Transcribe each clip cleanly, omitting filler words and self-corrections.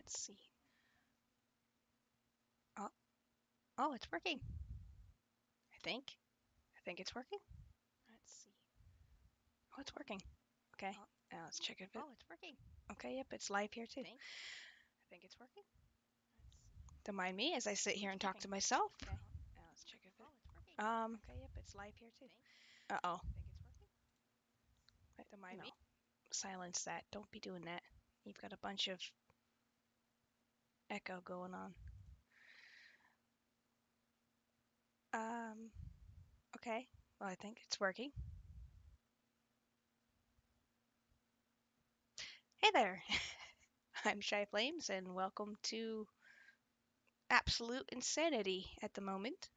Let's see. Oh, it's working. I think it's working. Let's see. Oh, it's working. Okay. Now let's check if it. Oh, it's working. Okay, yep, it's live here too. I think it's working. Don't mind me as I sit here and talk to myself. Okay. Now let's check if it. Oh, it's working. Okay, yep, it's live here too. Uh-oh. Don't mind me. Silence that. Don't be doing that. You've got a bunch of echo going on. Okay. Well, I think it's working. Hey there. I'm Shy Flames, and welcome to absolute insanity at the moment.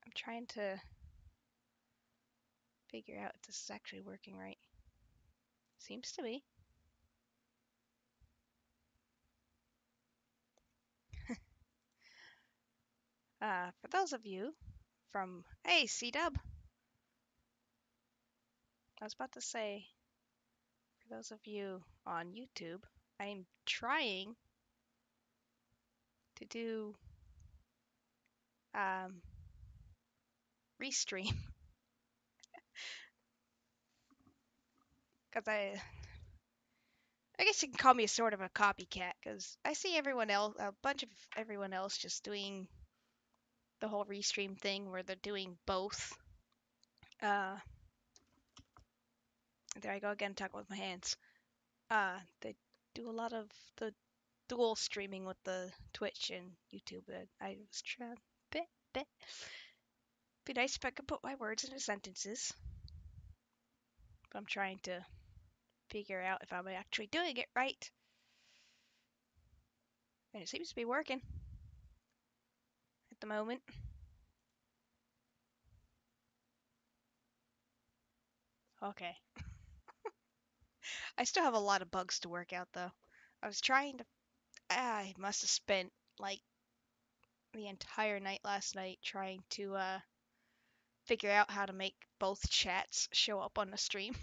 I'm trying to figure out if this is actually working right. Seems to be. For those of you from, hey, C-Dub. I was about to say, for those of you on YouTube, I'm trying to do restream because I guess you can call me sort of a copycat because I see everyone else, a bunch of everyone else just doing the whole restream thing where they're doing both. There I go again, talking with my hands. They do a lot of the dual streaming with the Twitch and YouTube. I was trying. Be nice if I could put my words into sentences. But I'm trying to figure out if I'm actually doing it right. And it seems to be working at the moment. Okay. I still have a lot of bugs to work out though. I must have spent like the entire night last night trying to figure out how to make both chats show up on the stream.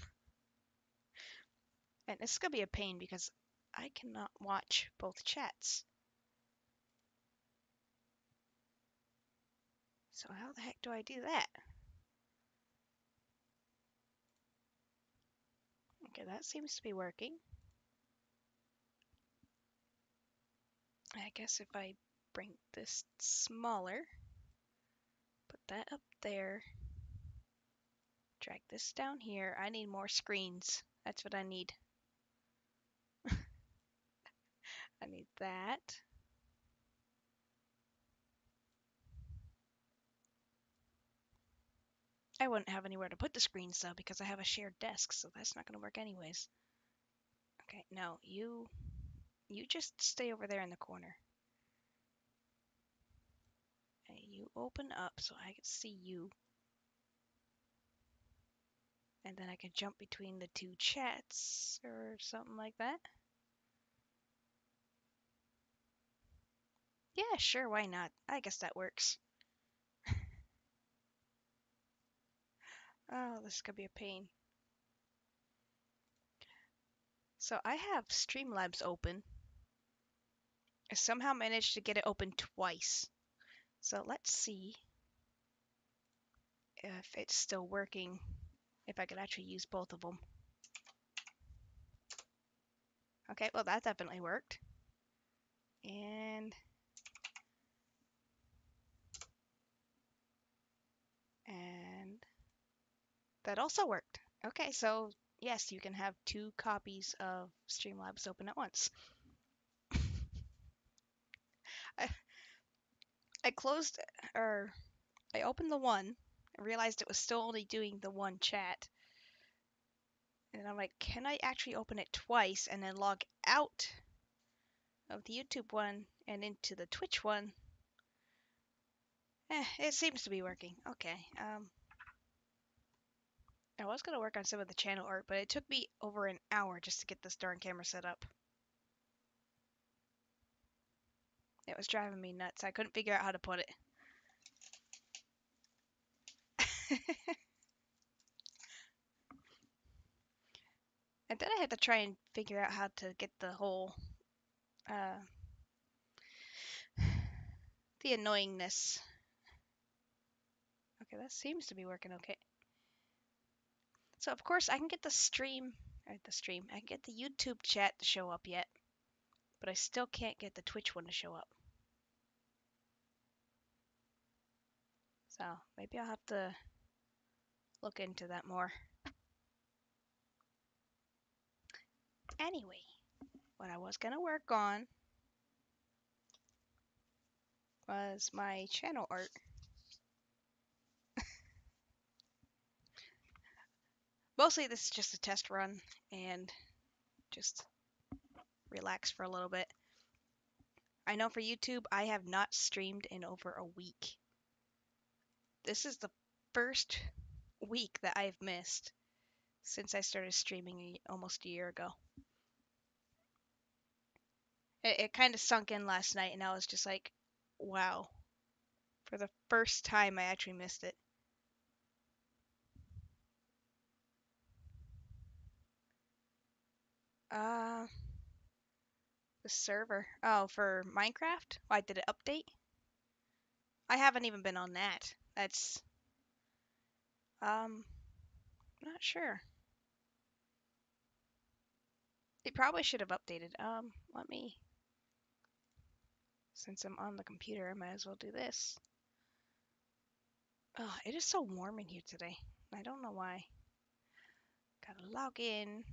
And it's gonna be a pain because I cannot watch both chats. So how the heck do I do that? Okay, that seems to be working. I guess if I bring this smaller, put that up there, drag this down here. I need more screens. That's what I need. I need that. I wouldn't have anywhere to put the screens though because I have a shared desk, so that's not going to work anyways. Okay, no, you just stay over there in the corner. Okay, you open up so I can see you. And then I can jump between the two chats or something like that. Yeah, sure, why not? I guess that works. Oh, this could be a pain. So I have Streamlabs open. I somehow managed to get it open twice. So let's see if it's still working, if I could actually use both of them. Okay, well that definitely worked. And that also worked. Okay, so yes, you can have two copies of Streamlabs open at once. I, I closed, or I opened the one, I realized it was still only doing the one chat. And I'm like, can I actually open it twice and then log out of the YouTube one and into the Twitch one? It seems to be working. Okay. I was going to work on some of the channel art, but it took me over an hour just to get this darn camera set up. It was driving me nuts. I couldn't figure out how to put it. And then I had to try and figure out how to get the whole, the annoyingness. Okay, that seems to be working okay. So of course I can get the stream, I can get the YouTube chat to show up yet, but I still can't get the Twitch one to show up. So maybe I'll have to look into that more. Anyway, what I was gonna work on was my channel art. Mostly this is just a test run and just relax for a little bit. I know for YouTube I have not streamed in over a week. This is the first week that I've missed since I started streaming almost a year ago. It kind of sunk in last night and I was just like, wow. For the first time I actually missed it. The server. Oh, for Minecraft? Why, did it update? I haven't even been on that. That's, not sure. It probably should have updated. Let me, since I'm on the computer, I might as well do this. Oh, it is so warm in here today. I don't know why. Gotta log in.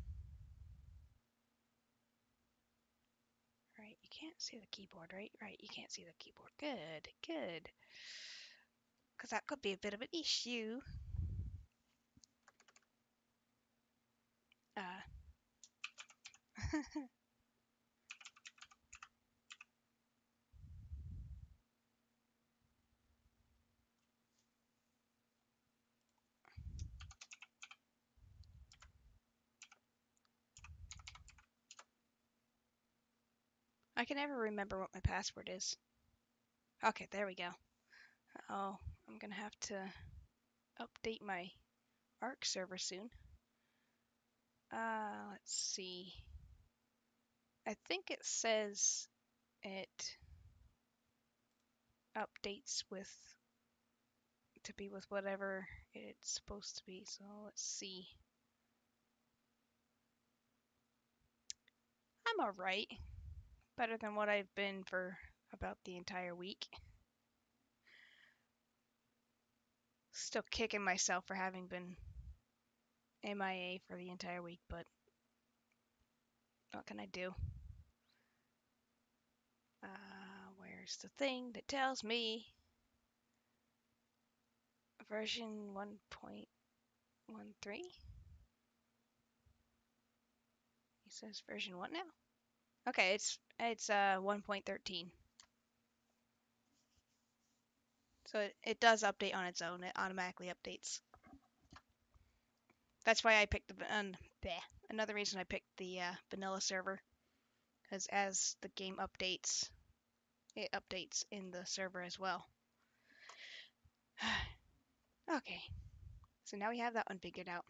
Right, you can't see the keyboard, right? Right, you can't see the keyboard. Good, good. Because that could be a bit of an issue. I can never remember what my password is. Okay, there we go. Oh, I'm gonna have to update my Arc server soon. Let's see. I think it says it updates with to be with whatever it's supposed to be. So let's see. I'm alright. Better than what I've been for about the entire week. Still kicking myself for having been MIA for the entire week, but what can I do? Where's the thing that tells me version 1.13? He says version what now? Okay, it's 1.13. So it does update on its own. It automatically updates. That's why I picked another reason I picked the vanilla server, because as the game updates, it updates in the server as well. Okay, so now we have that one figured out.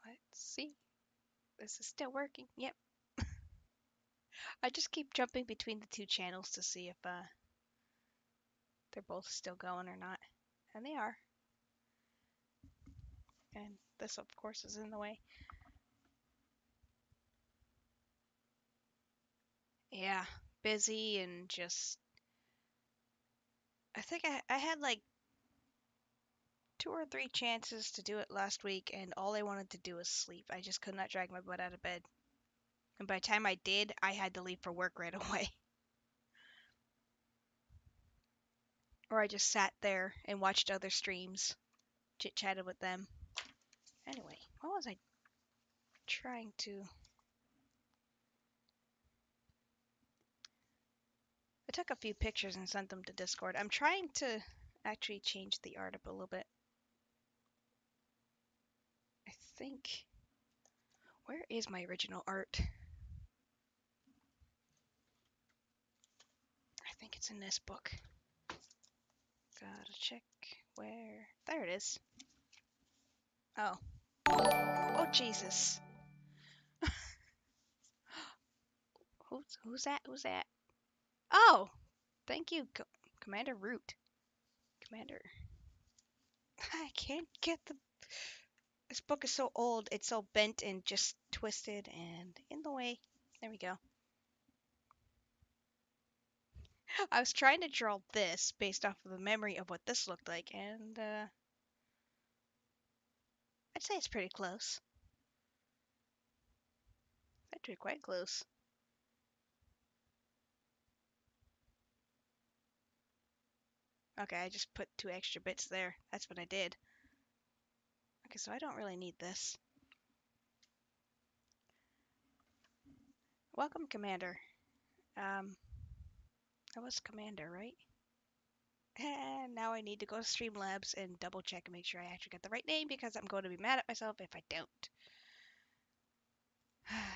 Let's see. This is still working. Yep. I just keep jumping between the two channels to see if they're both still going or not. And they are. And this, of course, is in the way. Yeah, busy and just... I think I had like 2 or 3 chances to do it last week, and all I wanted to do was sleep. I just could not drag my butt out of bed. And by the time I did, I had to leave for work right away. Or I just sat there and watched other streams, chit-chatted with them. Anyway, what was I trying to... I took a few pictures and sent them to Discord. I'm trying to actually change the art up a little bit. I think... Where is my original art? I think it's in this book. Gotta check where. There it is. Oh. Oh, Jesus. Who's that? Who's that? Oh! Thank you, Commander Root. Commander. I can't get the... This book is so old. It's so bent and just twisted and in the way. There we go. I was trying to draw this based off of the memory of what this looked like, and I'd say it's pretty close. Actually, quite close. Okay, I just put 2 extra bits there. That's what I did. Okay, so I don't really need this. Welcome, Commander. That was Commander, right? And now I need to go to Streamlabs and double check and make sure I actually got the right name because I'm going to be mad at myself if I don't. Let's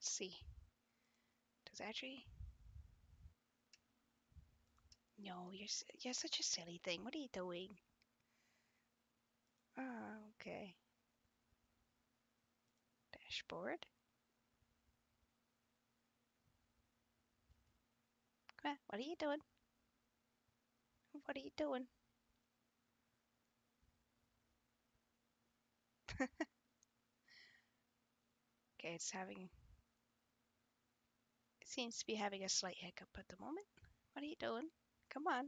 see. Does actually... No, you're such a silly thing. What are you doing? Oh, okay. Dashboard. Come on, what are you doing? What are you doing? Okay, it seems to be having a slight hiccup at the moment. What are you doing? Come on.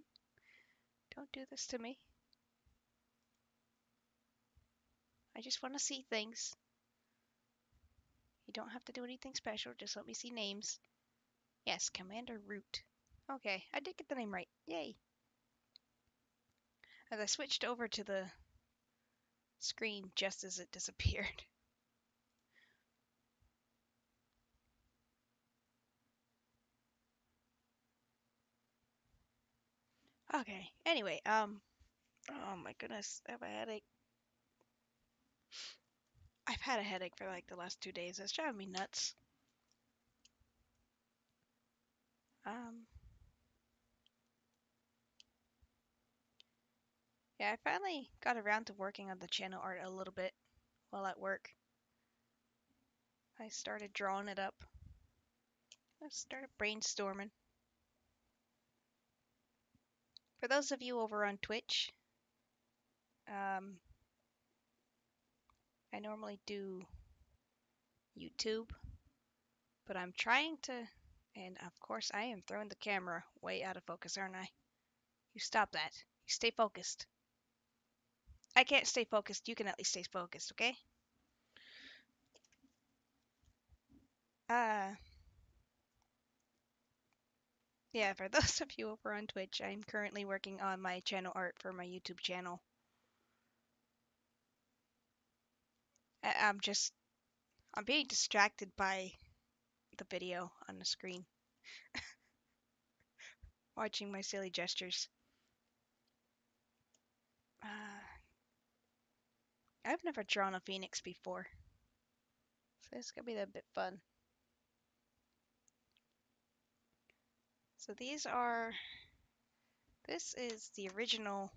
Don't do this to me. I just want to see things. You don't have to do anything special. Just let me see names. Yes, Commander Root. Okay, I did get the name right. Yay. As I switched over to the screen just as it disappeared. Okay, anyway, oh my goodness, I have a headache. I've had a headache for like the last 2 days. It's driving me nuts. Yeah, I finally got around to working on the channel art a little bit while at work. I started drawing it up. I started brainstorming. For those of you over on Twitch, I normally do YouTube, but I'm trying to, and of course I am throwing the camera way out of focus, aren't I? You stop that. You stay focused. I can't stay focused. You can at least stay focused, okay? Yeah, for those of you over on Twitch, I'm currently working on my channel art for my YouTube channel. I'm being distracted by the video on the screen. Watching my silly gestures. I've never drawn a phoenix before, so it's gonna be a bit fun. So this is the original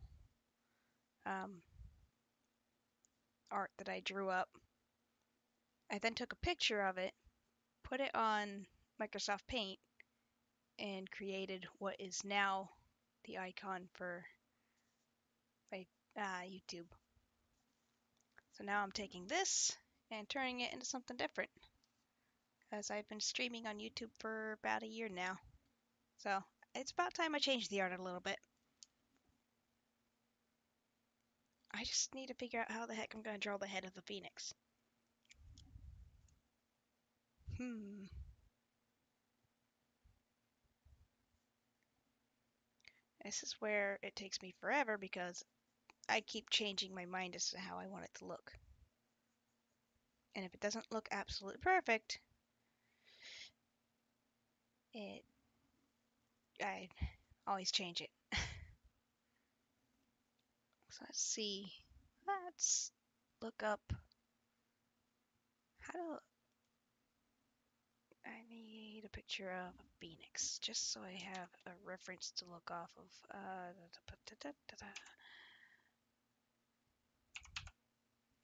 art that I drew up. I then took a picture of it, put it on Microsoft Paint, and created what is now the icon for my YouTube. So now I'm taking this and turning it into something different, as I've been streaming on YouTube for about a year now. So it's about time I changed the art a little bit. I just need to figure out how the heck I'm going to draw the head of the phoenix. This is where it takes me forever because I keep changing my mind as to how I want it to look. And if it doesn't look absolutely perfect, I always change it. So let's see. Let's look up how to I need a picture of a phoenix, just so I have a reference to look off of.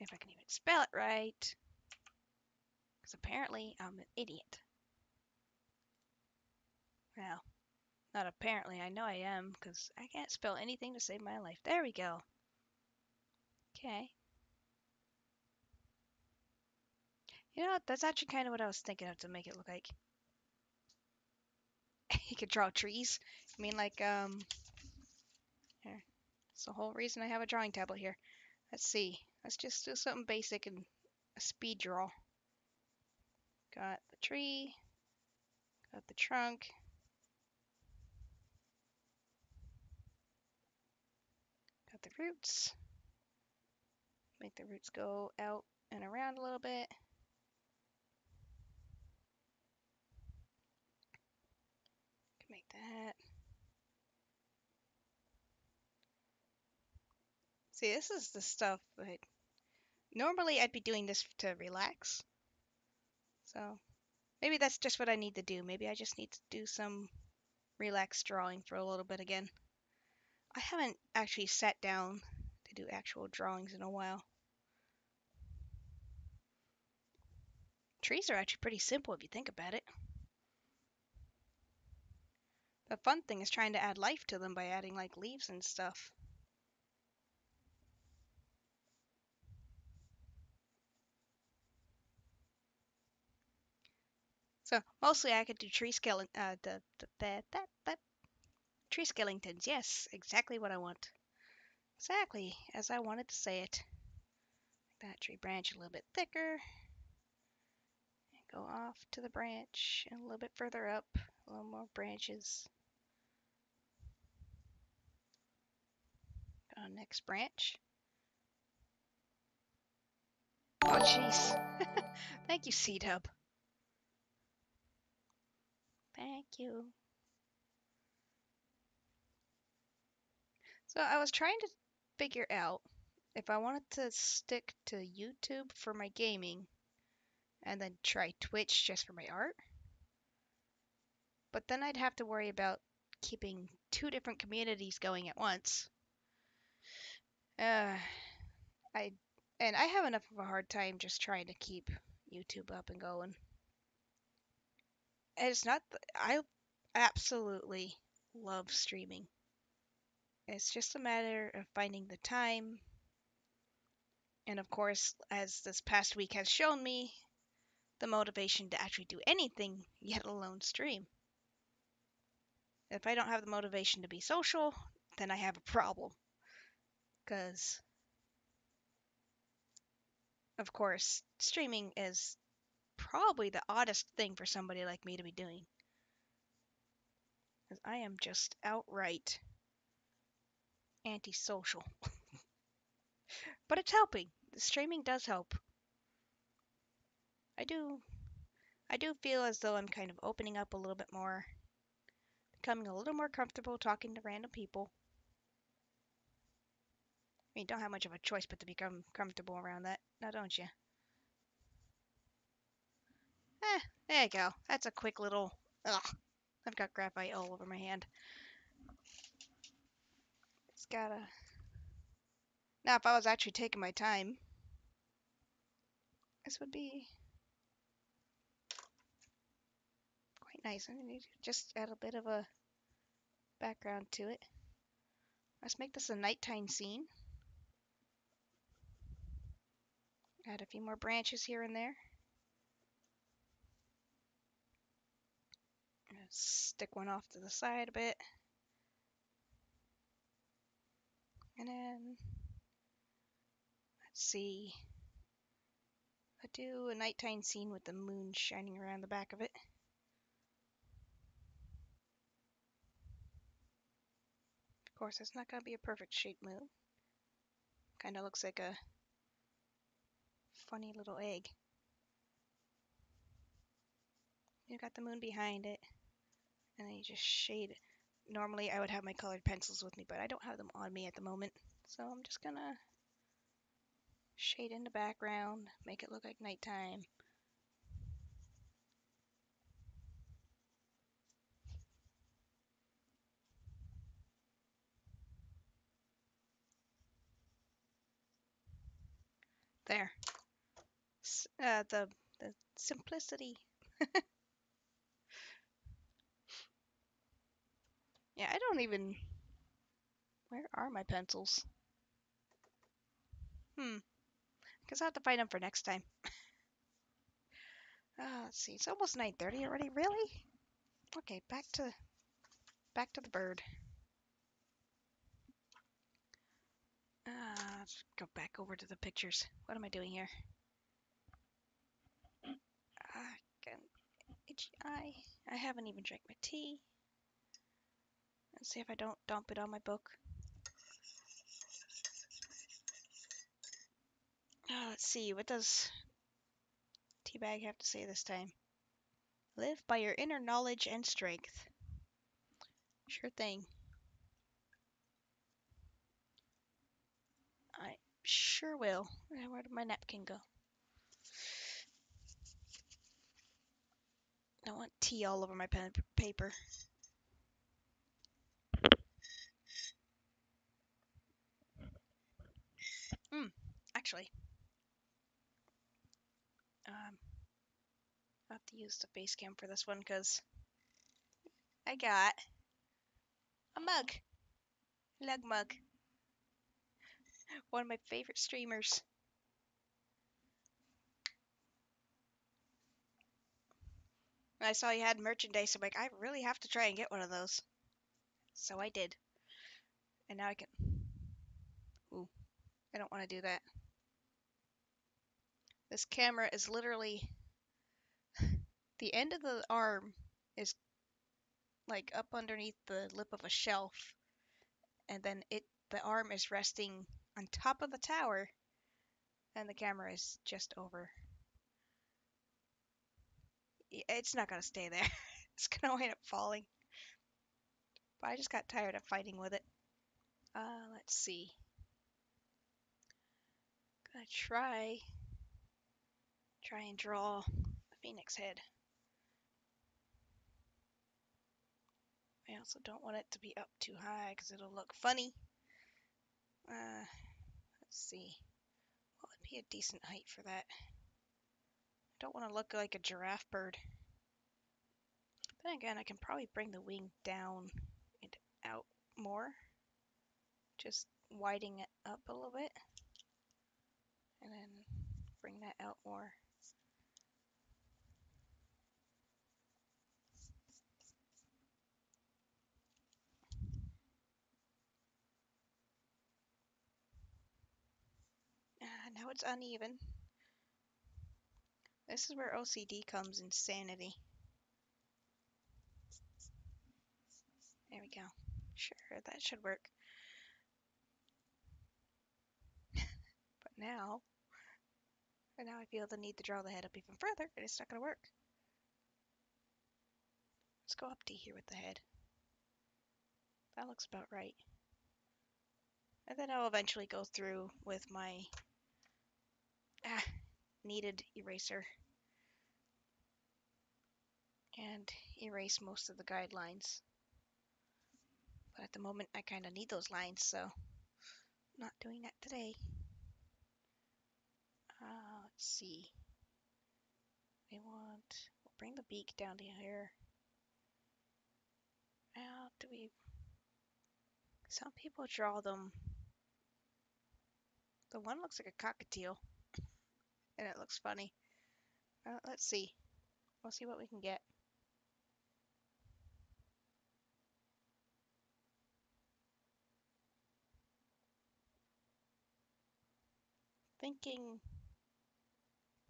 If I can even spell it right, because apparently I'm an idiot. Well, not apparently, I know I am, because I can't spell anything to save my life. There we go. Okay. You know, that's actually kind of what I was thinking of to make it look like. You could draw trees. I mean, like, here. That's the whole reason I have a drawing tablet here. Let's see. Let's just do something basic and a speed draw. Got the tree. Got the trunk. Got the roots. Make the roots go out and around a little bit. Make that. See, this is the stuff that normally I'd be doing this to relax. So maybe that's just what I need to do. Maybe I just need to do some relaxed drawing for a little bit again. I haven't actually sat down to do actual drawings in a while. Trees are actually pretty simple if you think about it. The fun thing is trying to add life to them by adding like leaves and stuff. So mostly I could do tree tree skeletons. Yes, exactly what I want. Exactly as I wanted to say it. That tree branch a little bit thicker. Go off to the branch and a little bit further up. A little more branches. Go on next branch. Oh jeez. Thank you, C-Dub. Thank you. So I was trying to figure out if I wanted to stick to YouTube for my gaming and then try Twitch just for my art. But then I'd have to worry about keeping two different communities going at once. I and I have enough of a hard time just trying to keep YouTube up and going. And it's not I absolutely love streaming. It's just a matter of finding the time. And of course, as this past week has shown me, the motivation to actually do anything, yet alone stream. If I don't have the motivation to be social, then I have a problem. Because, of course, streaming is probably the oddest thing for somebody like me to be doing. Because I am just outright antisocial. But it's helping. The streaming does help. I do feel as though I'm kind of opening up a little bit more, becoming a little more comfortable talking to random people. I mean, don't have much of a choice but to become comfortable around that, now don't you? There you go. That's a quick little... Ugh, I've got graphite all over my hand. It's gotta... Now, if I was actually taking my time, this would be quite nice. I need to just add a bit of a background to it. Let's make this a nighttime scene. Add a few more branches here and there. Stick one off to the side a bit. And then, let's see. I'll do a nighttime scene with the moon shining around the back of it. Of course, it's not going to be a perfect shaped moon. Kind of looks like a funny little egg. You got the moon behind it, and then you just shade it. Normally, I would have my colored pencils with me, but I don't have them on me at the moment. So I'm just gonna shade in the background, make it look like nighttime. There. The simplicity. Yeah, I don't even... Where are my pencils? Guess I'll have to find them for next time. Let's see. It's almost 9:30 already. Really? Okay, back to the bird. Let's go back over to the pictures. What am I doing here? Itchy eye. I haven't even drank my tea. Let's see if I don't dump it on my book. Let's see. What does Teabag have to say this time? Live by your inner knowledge and strength. Sure thing. I sure will. Where did my napkin go? I don't want tea all over my pen paper. Actually, I have to use the face cam for this one because I got a mug. Lug mug. One of my favorite streamers. I saw you had merchandise. I'm like, I really have to try and get one of those. So I did. And now I can... Ooh, I don't want to do that. This camera is literally... The end of the arm is like up underneath the lip of a shelf. And then the arm is resting on top of the tower. And the camera is just over. It's not going to stay there. It's going to wind up falling. But I just got tired of fighting with it. Let's see. Gonna try and draw the phoenix head. I also don't want it to be up too high because it'll look funny. Let's see. What would be a decent height for that? I don't want to look like a giraffe bird. Then again, I can probably bring the wing down and out more. Just widening it up a little bit. And then bring that out more. Now it's uneven. This is where OCD comes in sanity. There we go. Sure, that should work. But now I feel the need to draw the head up even further, and it's not going to work. Let's go up to here with the head. That looks about right. And then I'll eventually go through with my kneaded eraser and erase most of the guidelines. But at the moment, I kind of need those lines, so I'm not doing that today. Let's see. We'll bring the beak down to here. How do we... Some people draw them. The one looks like a cockatiel, and it looks funny. Let's see. We'll see what we can get. Thinking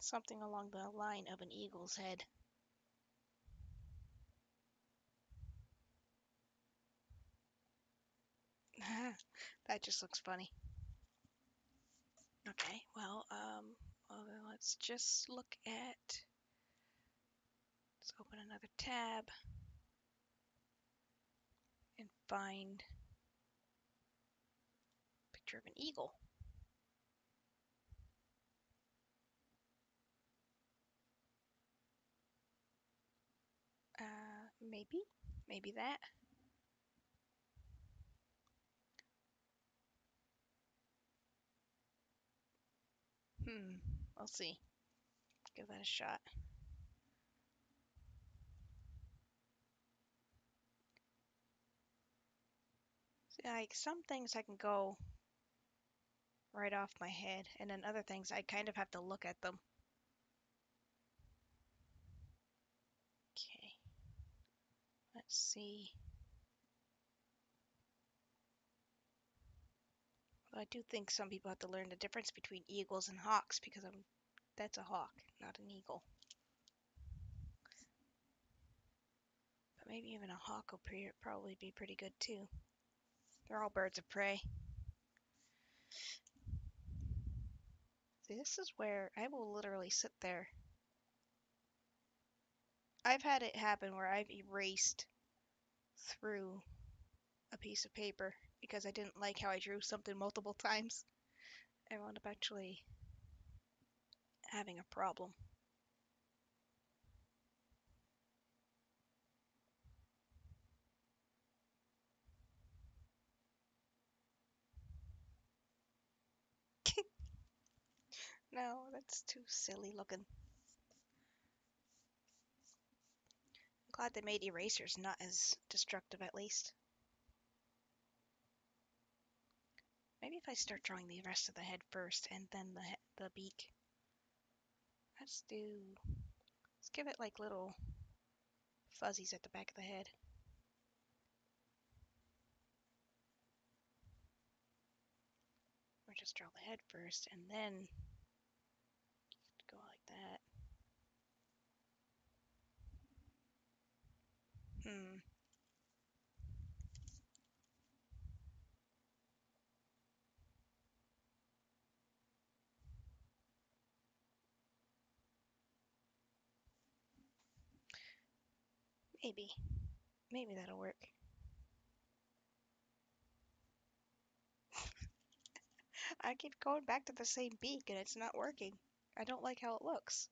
something along the line of an eagle's head. That just looks funny. Okay, well, let's just look at... Let's open another tab and find a picture of an eagle. Maybe that. We'll see. Give that a shot. See, like, some things I can go right off my head, and then other things I kind of have to look at them. Okay. Let's see. Well, I do think some people have to learn the difference between eagles and hawks because that's a hawk, not an eagle. But maybe even a hawk will probably be pretty good too. They're all birds of prey. See, this is where I will literally sit there. I've had it happen where I've erased through a piece of paper because I didn't like how I drew something multiple times. I wound up actually having a problem. No, that's too silly looking. I'm glad they made erasers not as destructive at least. Maybe if I start drawing the rest of the head first and then the beak. Let's give it like little fuzzies at the back of the head. Or just draw the head first and then go like that. Maybe that'll work. I keep going back to the same beak and it's not working. I don't like how it looks.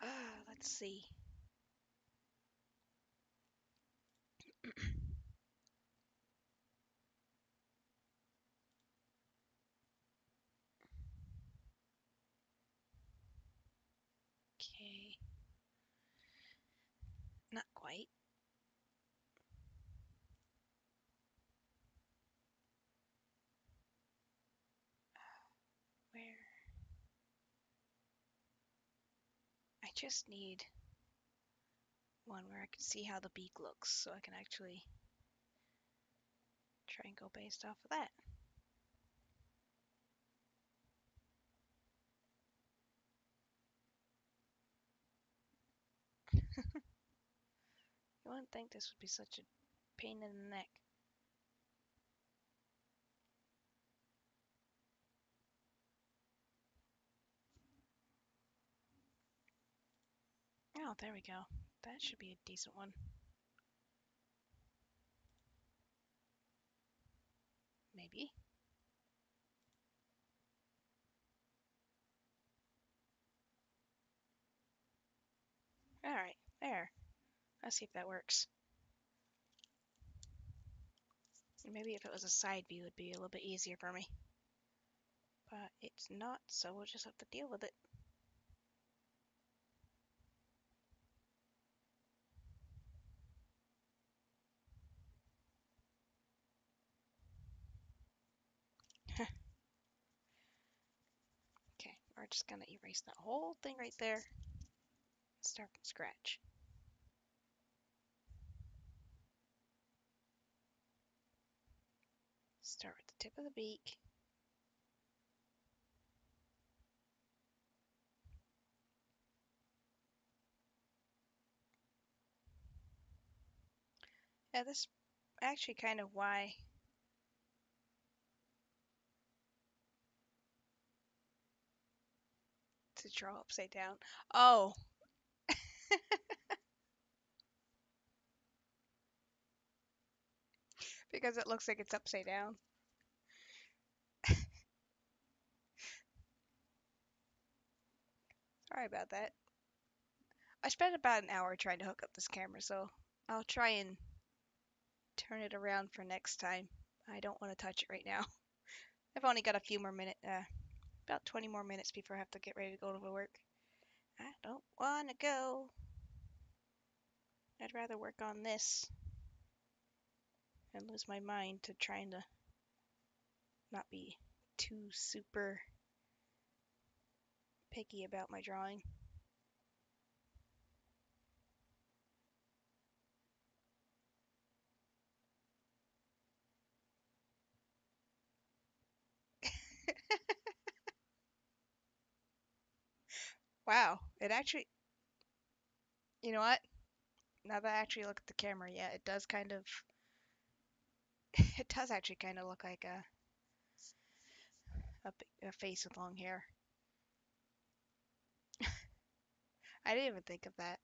Let's see. Okay. Not quite. Where? I just need one where I can see how the beak looks so I can actually try and go based off of that. You wouldn't think this would be such a pain in the neck. Oh, there we go. That should be a decent one. Maybe. Alright, there. Let's see if that works. Maybe if it was a side view, it'd be a little bit easier for me. But it's not, so we'll just have to deal with it. Okay, we're just gonna erase that whole thing right there. Start from scratch. Start with the tip of the beak. Yeah, this is actually kind of why to draw upside down. Oh! Because it looks like it's upside down. Sorry about that. I spent about an hour trying to hook up this camera, so I'll try and turn it around for next time. I don't want to touch it right now. I've only got a few more minutes, About 20 more minutes before I have to get ready to go to work. I don't want to go. I'd rather work on this and lose my mind to trying to not be too super picky about my drawing. Wow, it actually, you know what? Now that I actually look at the camera, yeah, it does kind of, it does actually kind of look like a face with long hair. I didn't even think of that.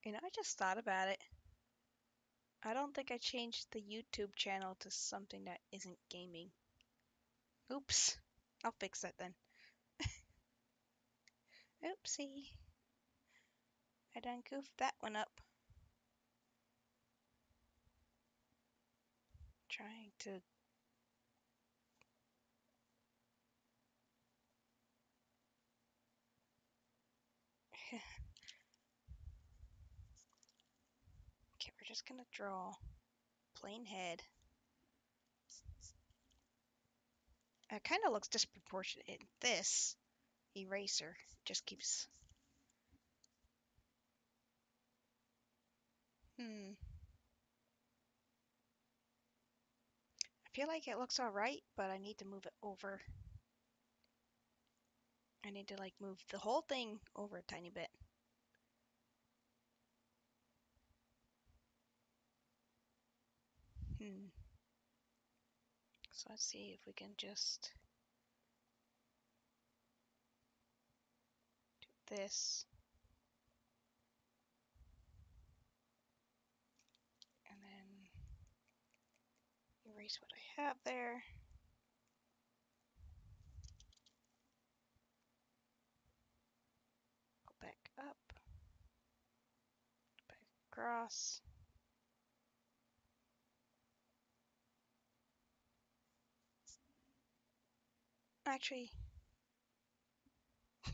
I just thought about it. I don't think I changed the YouTube channel to something that isn't gaming. Oops. I'll fix that then. Oopsie. I done goofed that one up. Trying to... Okay, we're just gonna draw plain head. It kind of looks disproportionate. This eraser just keeps... I feel like it looks alright, but I need to move it over. I need to like move the whole thing over a tiny bit. So let's see if we can just do this. And then erase what I have there. Go back up. Back across. Actually,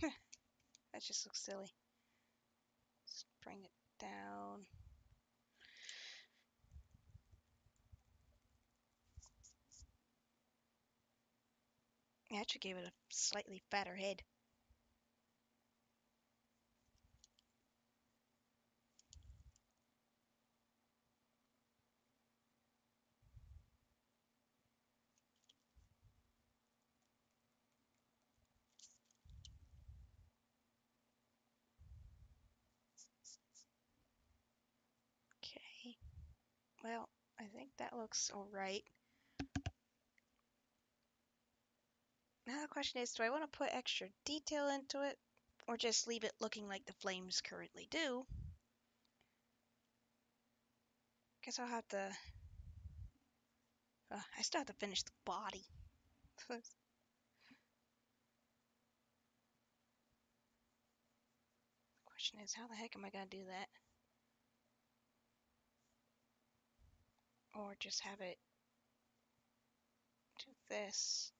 that just looks silly. Let's bring it down. I actually gave it a slightly fatter head. Okay. Well, I think that looks alright. Now the question is, do I want to put extra detail into it, or just leave it looking like the flames currently do? Guess I'll have to... I still have to finish the body. The question is, how the heck am I going to do that? Or just have it do this.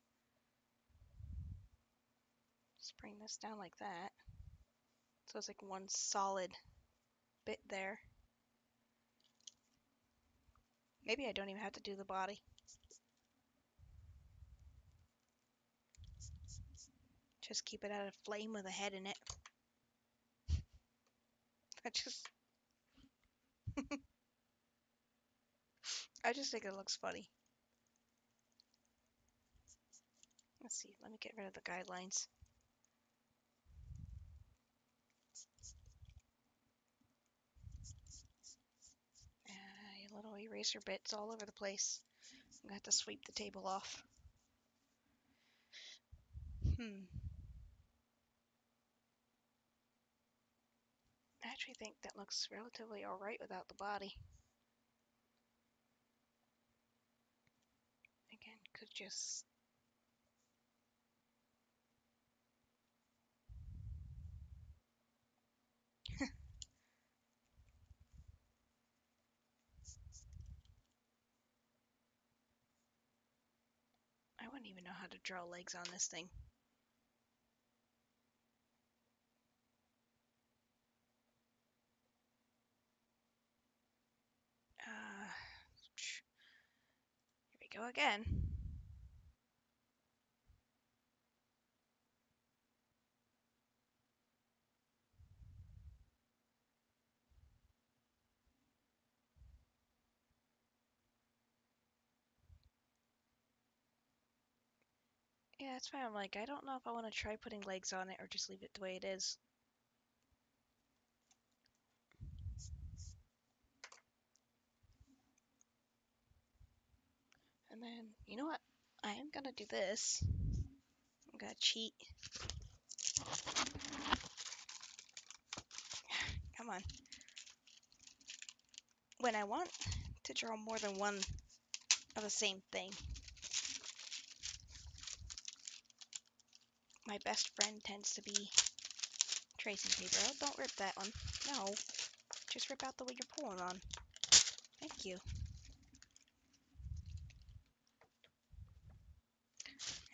Just bring this down like that. So it's like one solid bit there. Maybe I don't even have to do the body. Just keep it at a flame with a head in it. I just think it looks funny. Let's see, let me get rid of the guidelines. Little eraser bits all over the place. I'm gonna have to sweep the table off. I actually think that looks relatively alright without the body. Again, could just... wouldn't even know how to draw legs on this thing. Here we go again. Yeah, that's why I'm like, I don't know if I want to try putting legs on it or just leave it the way it is. And then, you know what? I am gonna do this. I'm gonna cheat. Come on. When I want to draw more than one of the same thing, my best friend tends to be tracing paper. Oh, don't rip that one. No. Just rip out the one you're pulling on. Thank you.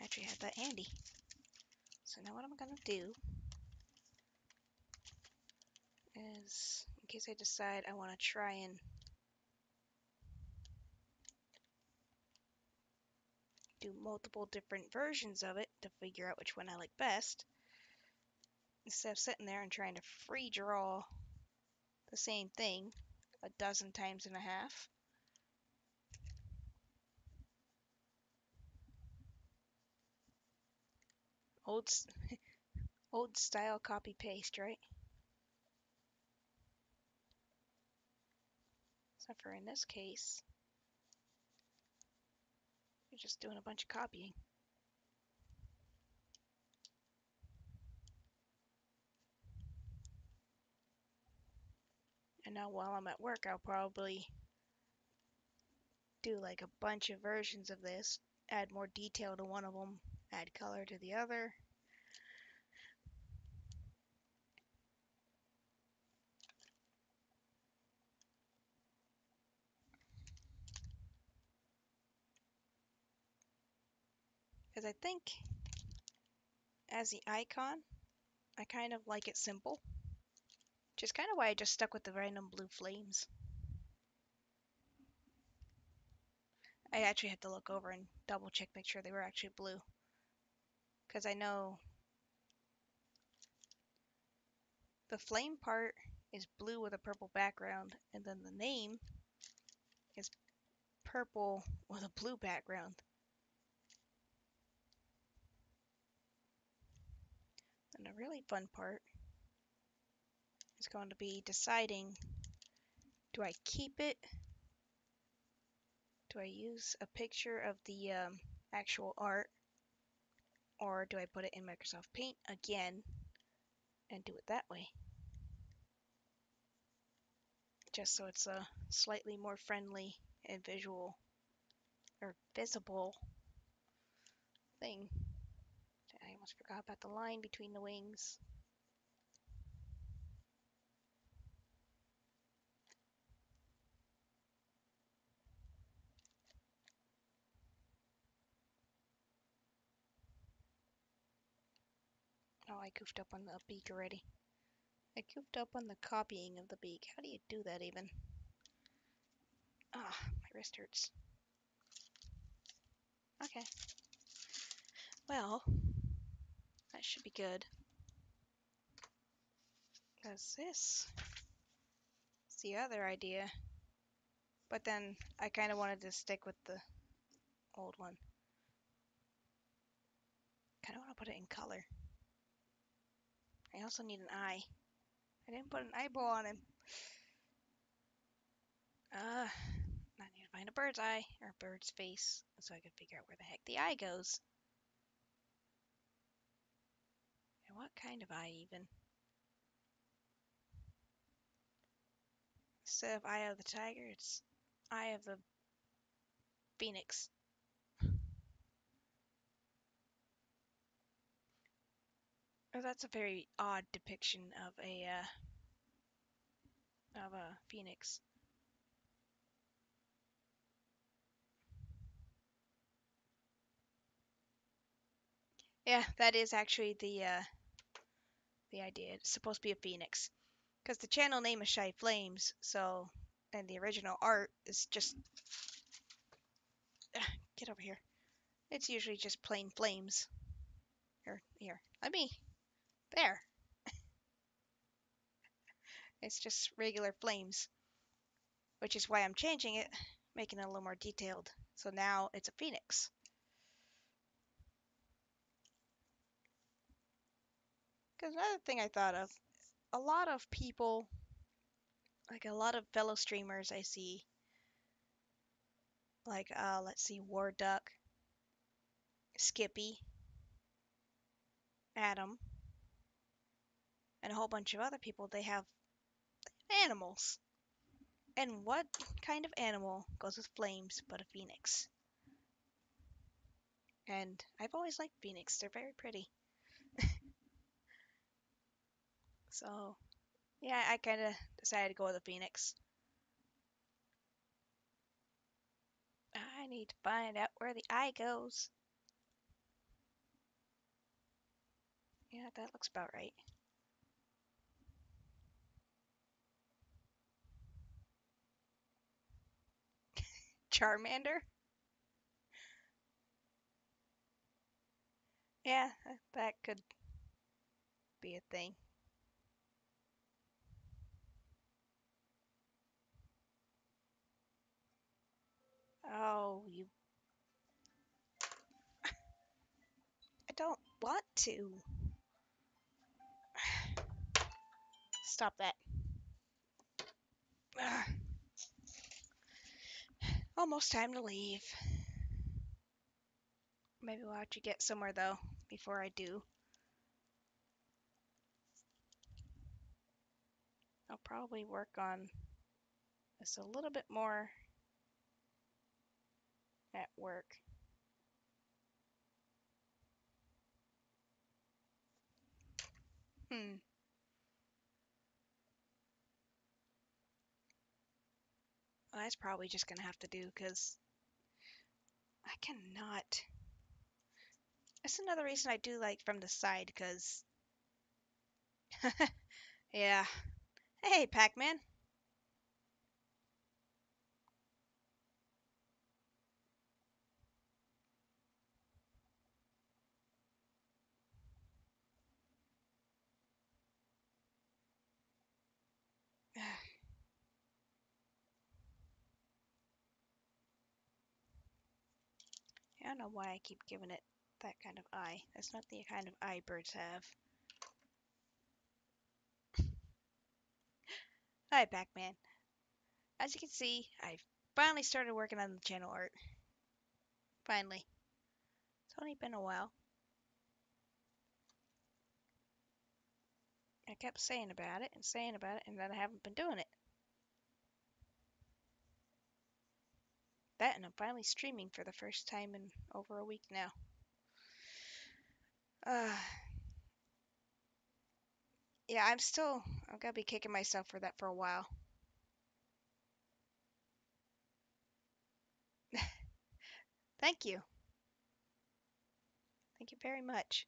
I actually had that handy. So now what I'm gonna do is, in case I decide I want to try and do multiple different versions of it to figure out which one I like best, instead of sitting there and trying to free draw the same thing a dozen times and a half. Old, old style copy paste, right? Except for in this case, you're just doing a bunch of copying. And now while I'm at work, I'll probably do like a bunch of versions of this, add more detail to one of them, add color to the other. Because I think as the icon, I kind of like it simple. Which is kind of why I just stuck with the random blue flames. I actually had to look over and double check, make sure they were actually blue. Because I know the flame part is blue with a purple background, and then the name is purple with a blue background. And a really fun part is going to be deciding, do I keep it? Do I use a picture of the actual art? Or do I put it in Microsoft Paint again and do it that way? Just so it's a slightly more friendly and visual or visible thing. I almost forgot about the line between the wings. Oh, I goofed up on the beak already. I goofed up on the copying of the beak. How do you do that even? Ah, my wrist hurts. Okay. Well, that should be good. Because this is the other idea. But then I kind of wanted to stick with the old one. Kind of want to put it in color. I also need an eye. I didn't put an eyeball on him. I need to find a bird's eye, or a bird's face, so I can figure out where the heck the eye goes. And what kind of eye even? Instead of eye of the tiger, it's eye of the phoenix. Oh, that's a very odd depiction of a phoenix. Yeah, that is actually the idea. It's supposed to be a phoenix. Because the channel name is Shy Flames, so, and the original art is just, get over here. It's usually just plain flames. Here, let me, there. It's just regular flames, which is why I'm changing it, making it a little more detailed. So now it's a phoenix. Because another thing I thought of, a lot of people, like a lot of fellow streamers I see, like, let's see, War Duck, Skippy, Adam, and a whole bunch of other people, they have animals. And what kind of animal goes with flames but a phoenix? And I've always liked phoenix. They're very pretty. So, yeah, I kind of decided to go with a phoenix. I need to find out where the eye goes. Yeah, that looks about right. Charmander? Yeah, that could be a thing. Oh, you... I don't want to. Stop that. Ugh. Almost time to leave. Maybe we'll have to get somewhere, though, before I do. I'll probably work on this a little bit more at work. Well, that's probably just gonna have to do, because I cannot. That's another reason I do like from the side, because... Yeah. Hey, Pac-Man. I don't know why I keep giving it that kind of eye. That's not the kind of eye birds have. Hi, Pac-Man. As you can see, I finally started working on the channel art. Finally. It's only been a while. I kept saying about it, and then I haven't been doing it. That, and I'm finally streaming for the first time in over a week now. Yeah, I'm gonna be kicking myself for that for a while. Thank you. Thank you very much.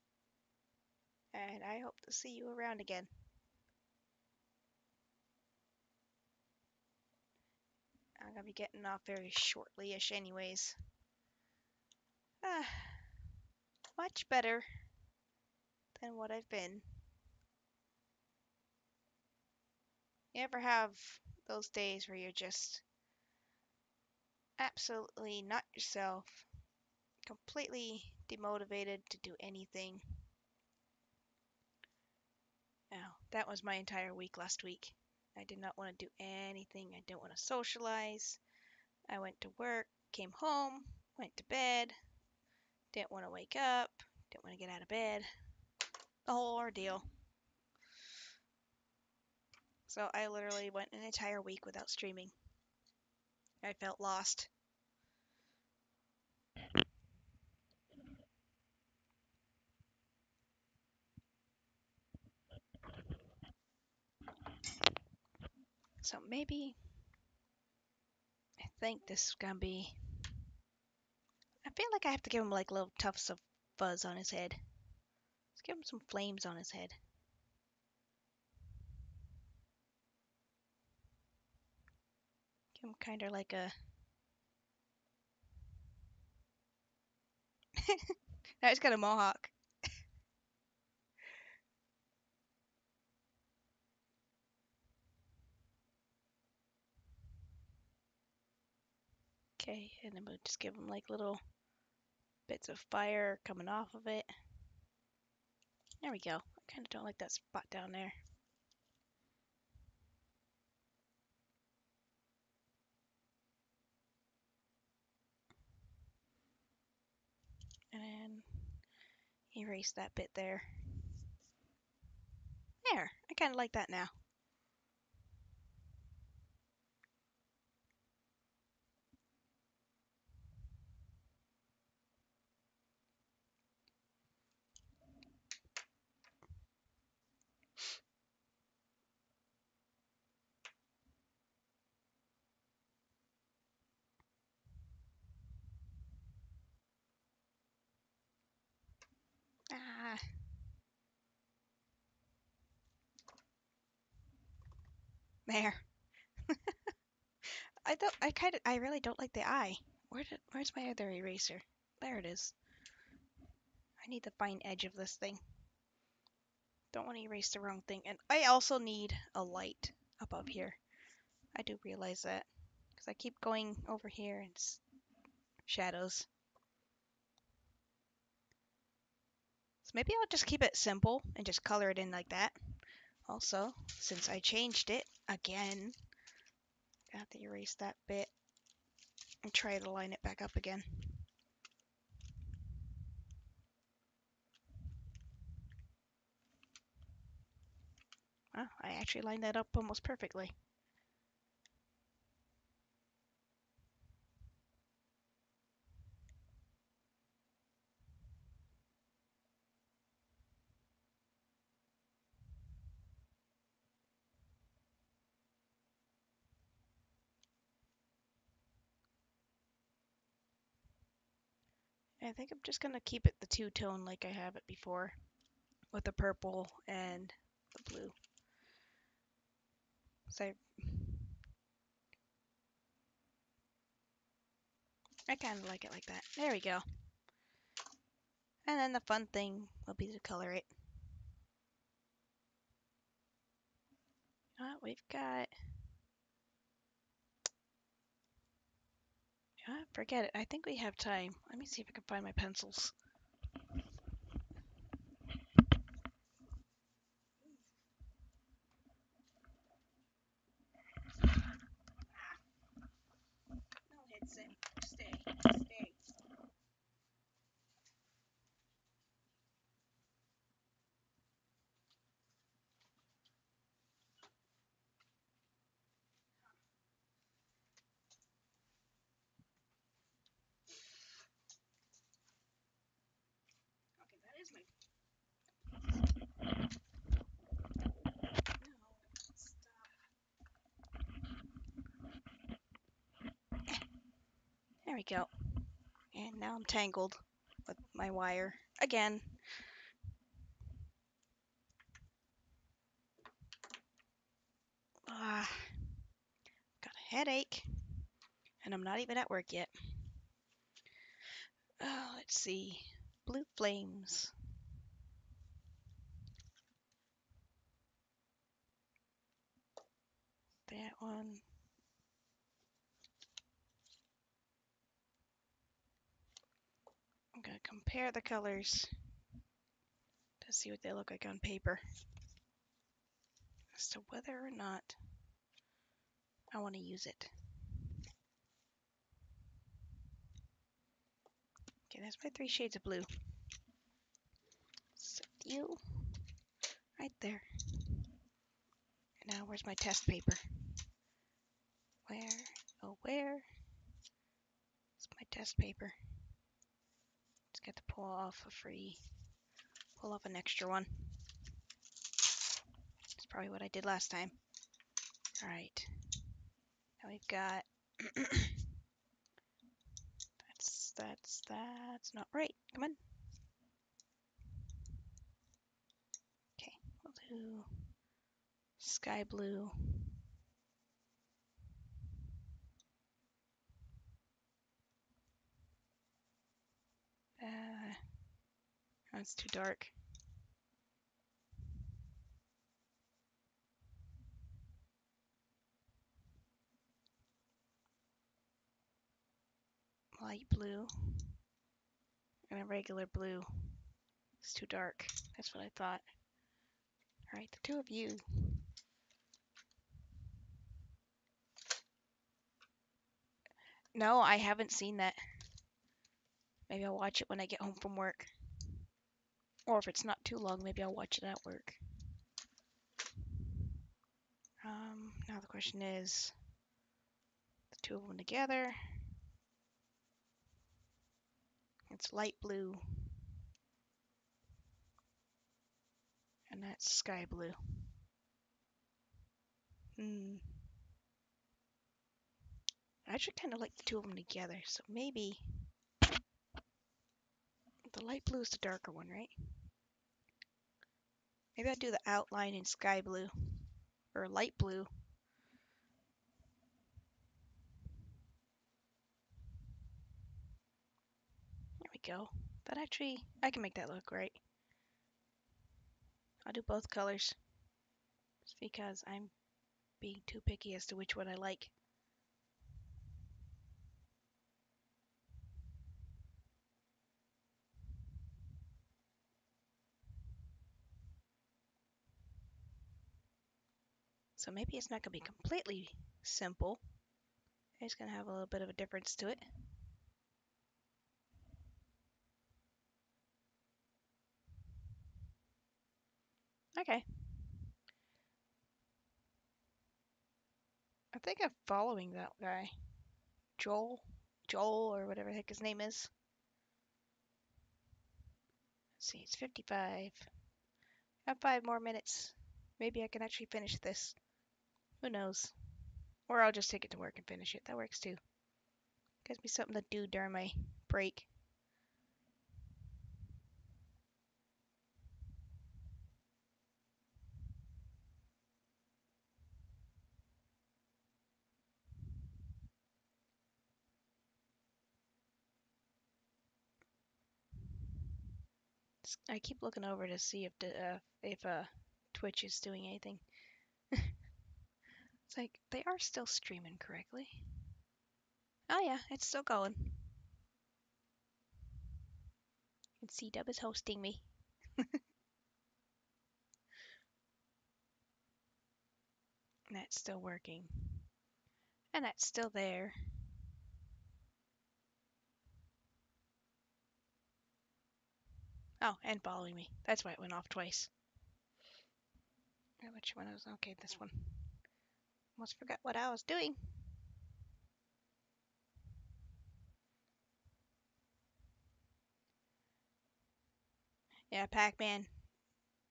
And I hope to see you around again. I'm gonna be getting off very shortly-ish anyways. Ah, much better than what I've been. You ever have those days where you're just absolutely not yourself, completely demotivated to do anything? Now, that was my entire week last week. I did not want to do anything. I didn't want to socialize. I went to work, came home, went to bed, didn't want to wake up, didn't want to get out of bed. The whole ordeal. So I literally went an entire week without streaming. I felt lost. So maybe I think this is gonna be... I feel like I have to give him like little tufts of fuzz on his head. Let's give him some flames on his head. Give him kind of like a... Now he's got a mohawk. Okay, and then we'll just give him like little bits of fire coming off of it. There we go. I kind of don't like that spot down there. And then erase that bit there. There, I kind of like that now. Ah, there. I really don't like the eye. Where's my other eraser? There it is. I need the fine edge of this thing. Don't want to erase the wrong thing. And I also need a light above here. I do realize that. Because I keep going over here and it's shadows. So maybe I'll just keep it simple and just color it in like that. Also, since I changed it again, I have to erase that bit and try to line it back up again. Well, I actually lined that up almost perfectly. I think I'm just going to keep it the two-tone like I have it before, with the purple and the blue. So I kind of like it like that. There we go. And then the fun thing will be to color it. We've got... forget it. I think we have time. Let me see if I can find my pencils. No, headset. Stay. Stay. Okay, that is my... No, stop. There we go. And now I'm tangled with my wire again. Got a headache, and I'm not even at work yet. Let's see. Blue flames. That one. I'm going to compare the colors to see what they look like on paper as to whether or not I want to use it. Okay, that's my 3 shades of blue. Set you right there. And now where's my test paper? Where is my test paper? Just got to pull off an extra one. That's probably what I did last time. All right. Now we've got, that's not right. Come on. blue, sky blue. That's too dark. Light blue and a regular blue. It's too dark. That's what I thought. All right, the two of you. No, I haven't seen that. Maybe I'll watch it when I get home from work. Or if it's not too long, maybe I'll watch it at work. Now the question is, the two of them together. It's light blue. And that's sky blue. I actually kind of like the two of them together, so maybe the light blue is the darker one, right? Maybe I'll do the outline in sky blue or light blue. There we go. That actually, I can make that look right. I'll do both colors just because I'm being too picky as to which one I like. So maybe it's not going to be completely simple. It's going to have a little bit of a difference to it. Okay. I think I'm following that guy. Joel or whatever the heck his name is. Let's see, it's 55. I have 5 more minutes. Maybe I can actually finish this. Who knows? Or I'll just take it to work and finish it. That works too. Gives me something to do during my break. I keep looking over to see if Twitch is doing anything. It's like they are still streaming correctly. Oh yeah, it's still going. And C-Dub is hosting me. And that's still working. And that's still there. Oh, and following me. That's why it went off twice. Which one was okay? This one. Almost forgot what I was doing. Yeah, Pac-Man.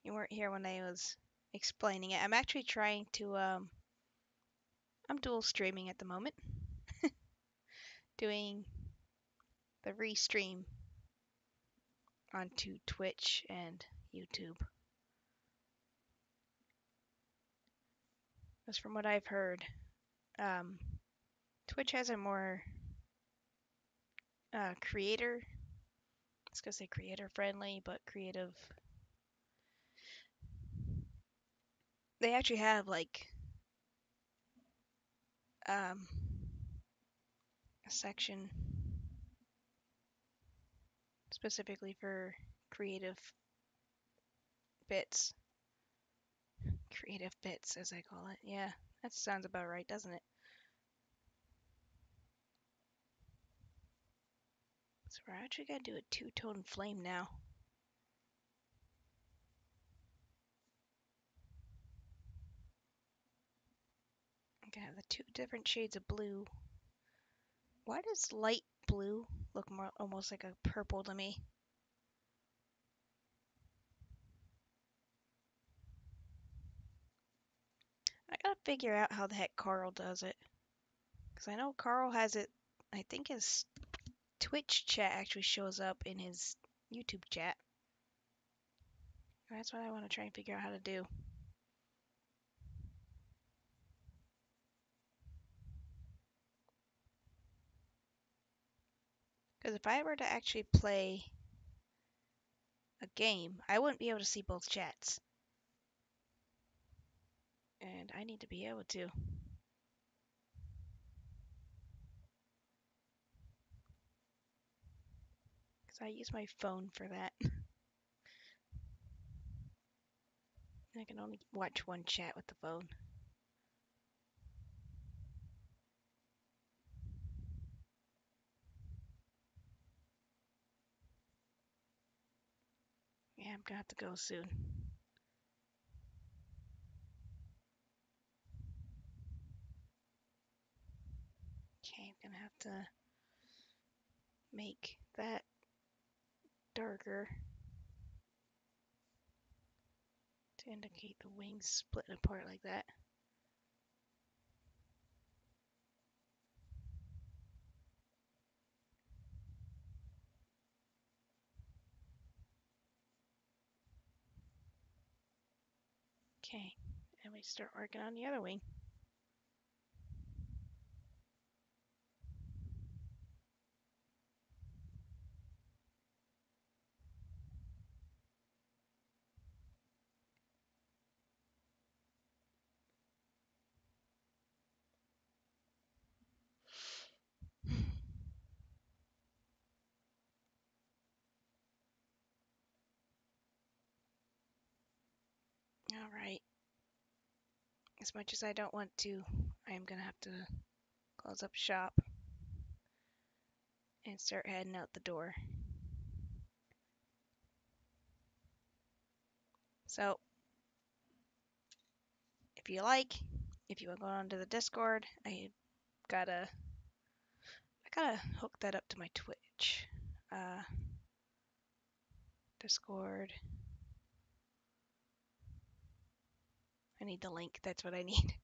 You weren't here when I was explaining it. I'm actually trying to I'm dual streaming at the moment. Doing the restream onto Twitch and YouTube. Because from what I've heard, Twitch has a more creator, I was gonna say creator friendly, but creative. They actually have like a section specifically for creative bits. Creative bits, as I call it. Yeah, that sounds about right, doesn't it? So we're actually gonna do a two-tone flame now. I'm gonna have the 2 different shades of blue. Why does light blue look more almost like a purple to me? I gotta figure out how the heck Carl does it. Because I know Carl has it, I think his Twitch chat actually shows up in his YouTube chat. That's what I want to try and figure out how to do. Because if I were to actually play a game, I wouldn't be able to see both chats. And I need to be able to. Because I use my phone for that. I can only watch one chat with the phone. Yeah, I'm gonna have to go soon. Okay, I'm gonna have to make that darker to indicate the wings splitting apart like that. Okay, and we start working on the other wing. All right. As much as I don't want to, I am gonna have to close up shop and start heading out the door. So, if you like, if you want to go onto the Discord, I gotta hook that up to my Twitch. Discord. I need the link. That's what I need.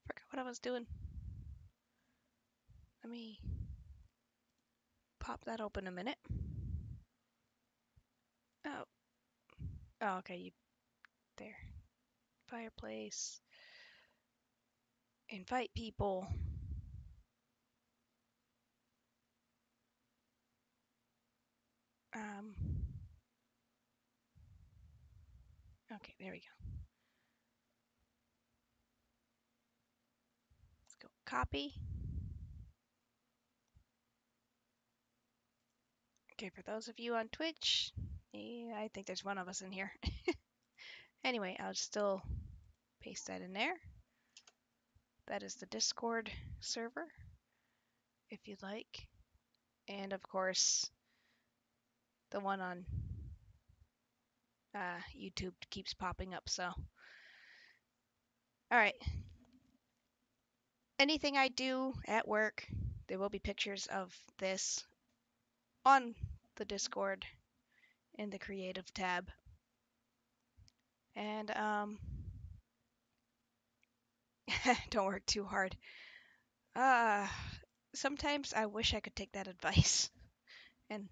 Forgot what I was doing. Let me pop that open a minute. Oh. Oh, okay. You there. Fireplace. Invite people. Okay, there we go. Let's go copy. Okay, for those of you on Twitch, yeah, I think there's one of us in here. Anyway, I'll still paste that in there. That is the Discord server, if you'd like. And of course, the one on YouTube keeps popping up, so. All right. Anything I do at work, there will be pictures of this on the Discord in the creative tab. And don't work too hard. Sometimes I wish I could take that advice. And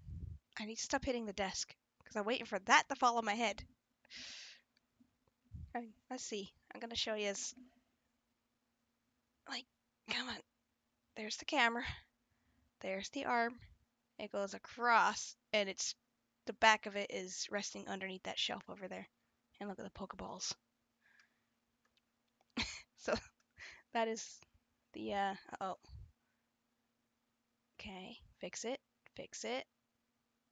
I need to stop hitting the desk because I'm waiting for that to fall on my head. Right, let's see. I'm gonna show you as like, come on. There's the camera. There's the arm. It goes across, and it's the back of it is resting underneath that shelf over there. And look at the Pokeballs. So that is the oh. Okay, fix it. Fix it.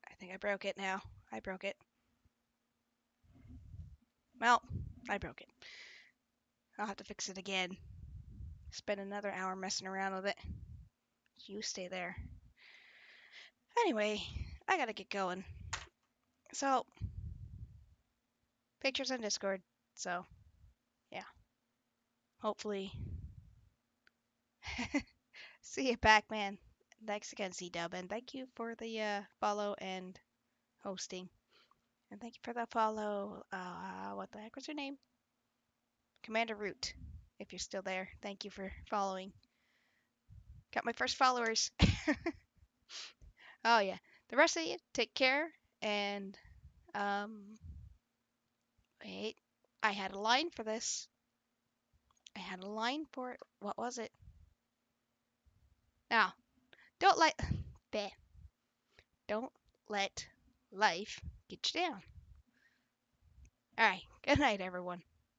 I think I broke it now. I broke it. Well, I broke it. I'll have to fix it again. Spend another hour messing around with it. You stay there. Anyway, I gotta get going. So, pictures on Discord. So, yeah. Hopefully. See you back, man. Thanks again, C-Dub. And thank you for the follow and hosting. And thank you for the follow. What the heck was your name? Commander Root. If you're still there, thank you for following. Got my first followers. Oh, yeah. The rest of you, take care. And, wait. I had a line for this. I had a line for it. What was it? Now, don't like. Bleh. Don't let life get you down. All right. Good night, everyone.